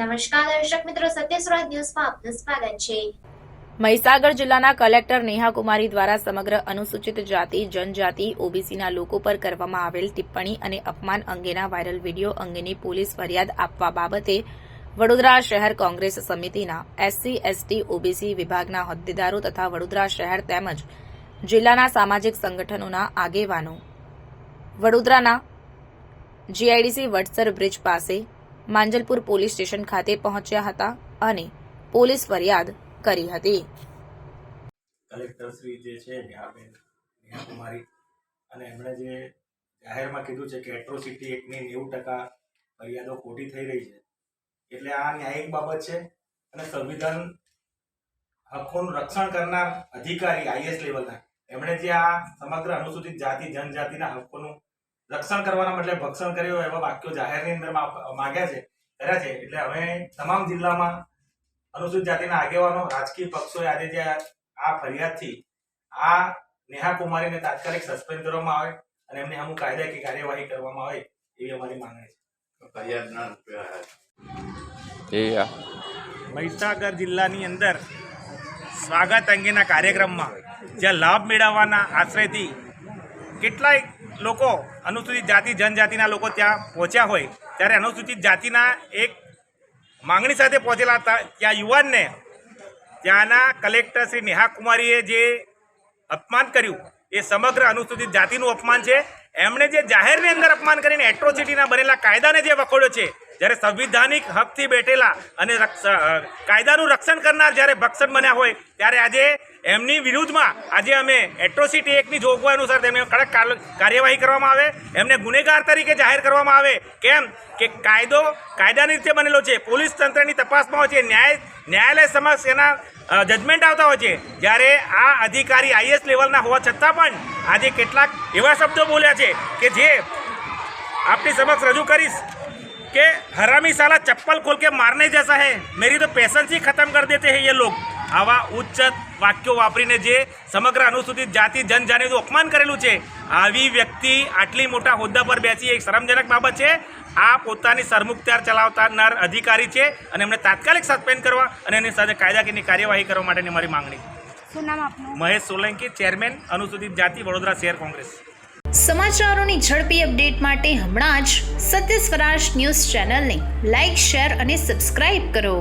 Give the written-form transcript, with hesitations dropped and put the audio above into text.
નમસ્કાર દર્શક મિત્રો, સત્ય સ્વરાજ ન્યૂઝમાં આપનું સ્વાગત છે। મહીસાગર જિલ્લાના કલેક્ટર નેહા કુમારી દ્વારા સમગ્ર અનુસૂચિત જાતિ જનજાતિ ઓબીસીના લોકો પર કરવામાં આવેલ ટિપ્પણી અને અપમાન અંગેના વાયરલ વિડીયો અંગેની પોલીસ ફરિયાદ આપવા બાબતે વડોદરા શહેર કોંગ્રેસ સમિતિના એસસી એસટી ઓબીસી વિભાગના હોદ્દેદારો તથા વડોદરા શહેર તેમજ જિલ્લાના સામાજિક સંગઠનોના આગેવાનો વડોદરાના જીઆઈડીસી વડસર બ્રિજ પાસે માંજલપુર પોલીસ સ્ટેશન ખાતે પહોંચ્યા હતા અને પોલીસ ફરિયાદ કરી હતી। કલેક્ટર શ્રી જે છે નેહા કુમારી અને એમણે જે જાહેરમાં કીધું છે કે એટ્રોસિટી એક્ટની 90% ફરિયાદો ખોટી થઈ રહી છે, એટલે આ ન્યાયિક બાબત છે અને સંવિધાન હકોનું રક્ષણ કરનાર અધિકારી આઈએસ લેવલના એમણે જે આ સમગ્ર અનુસૂચિત જાતિ જનજાતિના હકોનું રક્ષણ કરવાના બદલે ભક્ષણ કર્યું એવા વાક્યો જાહેરની અંદર કર્યા છે। એટલે હવે તમામ જિલ્લામાં અનુસૂચિત જાતિના આગેવાનો રાજકીય પક્ષોએ આજે જે આ ફરિયાદથી આ નેહા કુમારીને તાત્કાલિક સસ્પેન્ડ કરવામાં આવે અને એમને અમુક કાયદાકીય કાર્યવાહી કરવામાં આવે એવી અમારી માંગણી છે। મહીસાગર જિલ્લાની અંદર સ્વાગત અંગેના કાર્યક્રમમાં જ્યાં લાભ મેળવવાના આશ્રયથી કેટલાય લોકો અનુસૂચિત જાતિ જનજાતિના લોકો ત્યાં પહોંચ્યા હોય ત્યારે અનુસૂચિત જાતિના એક માંગણી સાથે પહોંચેલા હતા। ત્યાં યુવાનને ત્યાંના કલેક્ટર શ્રી નેહા કુમારીએ જે અપમાન કર્યું એ સમગ્ર અનુસૂચિત જાતિનું અપમાન છે। એમણે જે જાહેરની અંદર અપમાન કરીને એટ્રોસિટીના બનેલા કાયદાને જે વખોડ્યો છે, જ્યારે સંવિધાનિક હકથી બેઠેલા અને કાયદાનું રક્ષણ કરનાર જ્યારે ભક્ષણ બન્યા હોય ત્યારે આજે એમની વિરુદ્ધમાં આજે અમે એટ્રોસિટી એક્ટની જોગવાઈ અનુસાર તેમને કડક કાર્યવાહી કરવામાં આવે, એમને ગુનેગાર તરીકે જાહેર કરવામાં આવે। કેમ કે કાયદો કાયદાની રીતે બનેલો છે, પોલીસ તંત્રની તપાસમાં હોય છે, ન્યાયાલય સમક્ષ એના જજમેન્ટ આવતા હોય છે। જ્યારે આ અધિકારી આઈએસ લેવલના હોવા છતાં પણ આજે કેટલાક એવા શબ્દો બોલ્યા છે કે જે આપની સમક્ષ રજૂ કરીશ કે હરામી સાલા ચપ્પલ ખોલ કે મારને જैसा है, मेरी तो पेशेंस ही खत्म कर देते हैं ये लोग। આવા ઉચ્ચ વાક્યો વાપરીને જે સમગ્ર અનુસૂચિત જાતિ જનજાતિનું અપમાન કરેલું છે, આવી વ્યક્તિ આટલી મોટા હોદ્દા પર બેસી એક શરમજનક બાબત છે। આ પોતાની સરમુખત્યાર ચલાવનાર અધિકારી છે અને એમને તાત્કાલિક સસ્પેન્ડ કરવા અને એની સાથે કાયદાકીયની કાર્યવાહી કરવા માટેની મારી માંગણી। શું નામ આપનું? મહેશ સોલંકી, ચેરમેન અનુસૂચિત જાતિ વડોદરા શહેર કોંગ્રેસ। સમાચારોની ઝડપી અપડેટ માટે હમણાં જ સત્ય સ્વરાજ ન્યૂઝ ચેનલને લાઇક, શેર અને સબસ્ક્રાઇબ કરો।